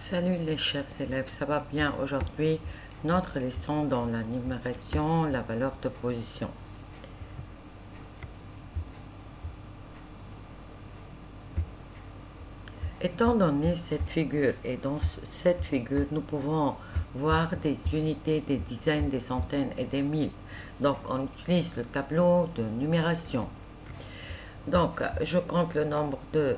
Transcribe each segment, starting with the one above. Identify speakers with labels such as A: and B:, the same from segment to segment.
A: Salut les chers élèves, ça va bien aujourd'hui? Notre leçon dans la numération, la valeur de position. Étant donné cette figure, et dans cette figure, nous pouvons voir des unités, des dizaines, des centaines et des mille. Donc, on utilise le tableau de numération. Donc, je compte le nombre des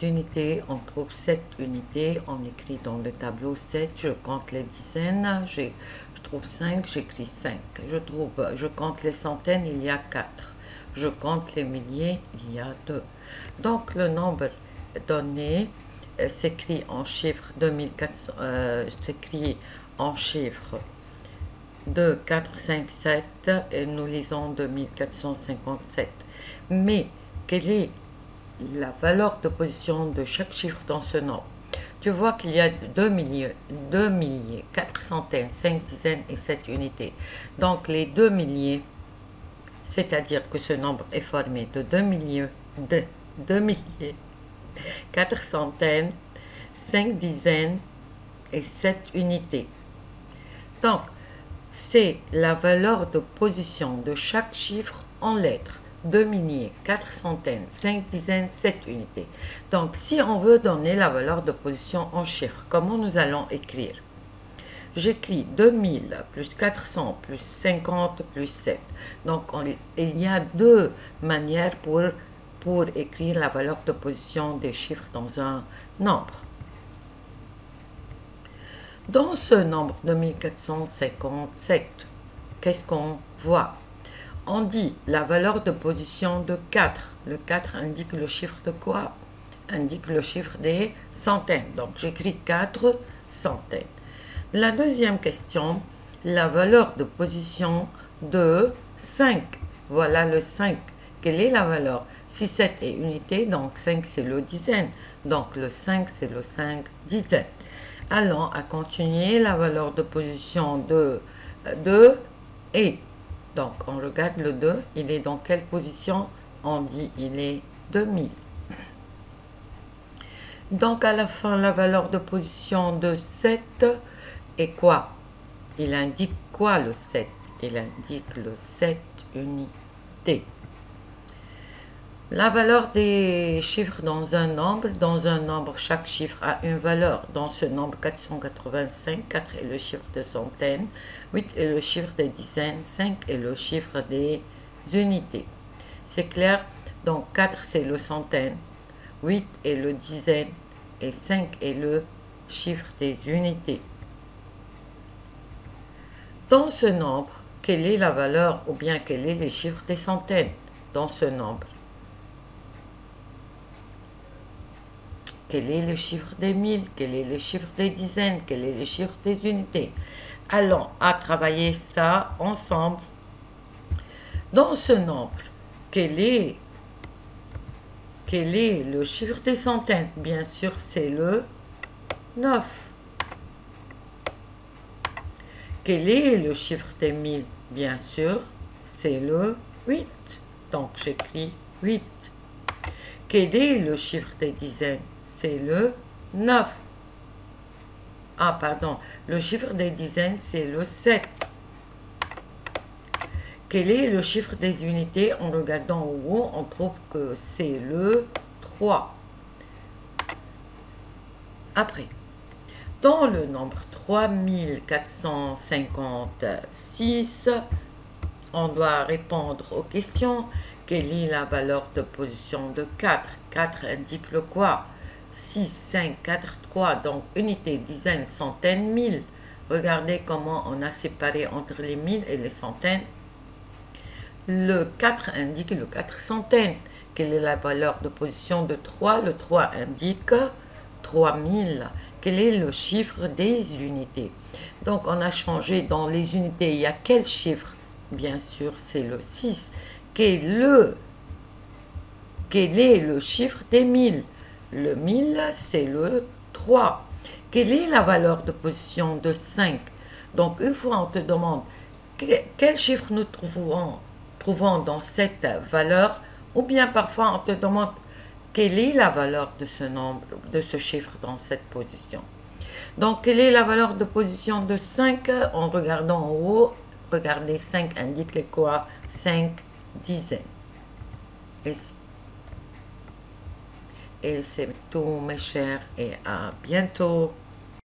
A: unités, on trouve 7 unités, on écrit dans le tableau 7, je compte les dizaines, je trouve 5, j'écris 5. Je compte les centaines, il y a 4. Je compte les milliers, il y a 2. Donc, le nombre donné s'écrit en chiffres 2400, s'écrit en chiffres 2, 4, 5, 7, et nous lisons 2457. Mais quelle est la valeur de position de chaque chiffre dans ce nombre? Tu vois qu'il y a 2 milliers, 4 centaines, 5 dizaines et 7 unités. Donc les 2 milliers, c'est-à-dire que ce nombre est formé de 2 milliers, 4 centaines, 5 dizaines et 7 unités. Donc, c'est la valeur de position de chaque chiffre en lettres. 2 milliers, 4 centaines, 5 dizaines, 7 unités. Donc, si on veut donner la valeur de position en chiffres, comment nous allons écrire? J'écris 2000 plus 400 plus 50 plus 7. Donc, il y a deux manières pour écrire la valeur de position des chiffres dans un nombre. Dans ce nombre 2457, qu'est-ce qu'on voit? On dit la valeur de position de 4. Le 4 indique le chiffre de quoi? Indique le chiffre des centaines. Donc j'écris 4 centaines. La deuxième question, la valeur de position de 5. Voilà le 5. Quelle est la valeur? Si 7 est unité, donc 5 c'est le dizaine. Donc le 5 c'est le 5 dizaines. Allons à continuer la valeur de position de 2 et donc on regarde le 2, il est dans quelle position? On dit il est 2000. Donc à la fin la valeur de position de 7 est quoi? Il indique quoi le 7? Il indique le 7 unités. La valeur des chiffres dans un nombre, chaque chiffre a une valeur. Dans ce nombre 485, 4 est le chiffre de centaines, 8 est le chiffre des dizaines, 5 est le chiffre des unités. C'est clair? Donc 4 c'est le centaine, 8 est le dizaine et 5 est le chiffre des unités. Dans ce nombre, quelle est la valeur ou bien quel est les chiffres des centaines dans ce nombre? Quel est le chiffre des mille? Quel est le chiffre des dizaines? Quel est le chiffre des unités? Allons à travailler ça ensemble. Dans ce nombre, quel est le chiffre des centaines? Bien sûr, c'est le 9. Quel est le chiffre des mille? Bien sûr, c'est le 8. Donc, j'écris 8. Quel est le chiffre des dizaines? C'est le 9. Ah, pardon. Le chiffre des dizaines, c'est le 7. Quel est le chiffre des unités? En regardant au haut, on trouve que c'est le 3. Après, dans le nombre 3456, on doit répondre aux questions. Quelle est la valeur de position de 4? 4 indique le quoi? 6, 5, 4, 3, donc unité, dizaine, centaine, mille. Regardez comment on a séparé entre les mille et les centaines. Le 4 indique le 4 centaines. Quelle est la valeur de position de 3? Le 3 indique 3000. Quel est le chiffre des unités? Donc on a changé dans les unités. Il y a quel chiffre? Bien sûr, c'est le 6. Quel est le chiffre des 1000? Le 1000, c'est le 3. Quelle est la valeur de position de 5? Donc, une fois, on te demande quel chiffre nous trouvons dans cette valeur, ou bien parfois, on te demande quelle est la valeur de ce nombre, de ce chiffre dans cette position. Donc, quelle est la valeur de position de 5 en regardant en haut? Regardez, 5 indique les quoi? 5 dizaines. Et c'est tout, mes chers, et à bientôt.